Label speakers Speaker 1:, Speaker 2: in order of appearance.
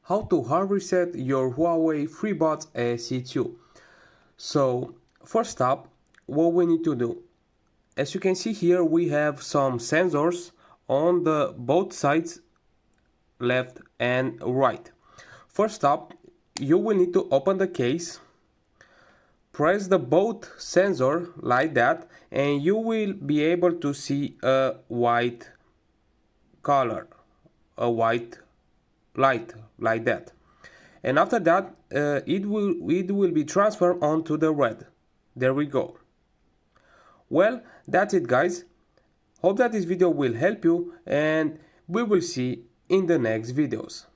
Speaker 1: How to hard reset your Huawei FreeBuds SE2. So first up, what we need to do, as you can see here, we have some sensors on the both sides, left and right. First up, you will need to open the case, press the both sensor like that, and you will be able to see a white color, a white light like that. And after that it will be transferred onto the red. There we go. Well, that's it guys. Hope that this video will help you, and we will see in the next videos.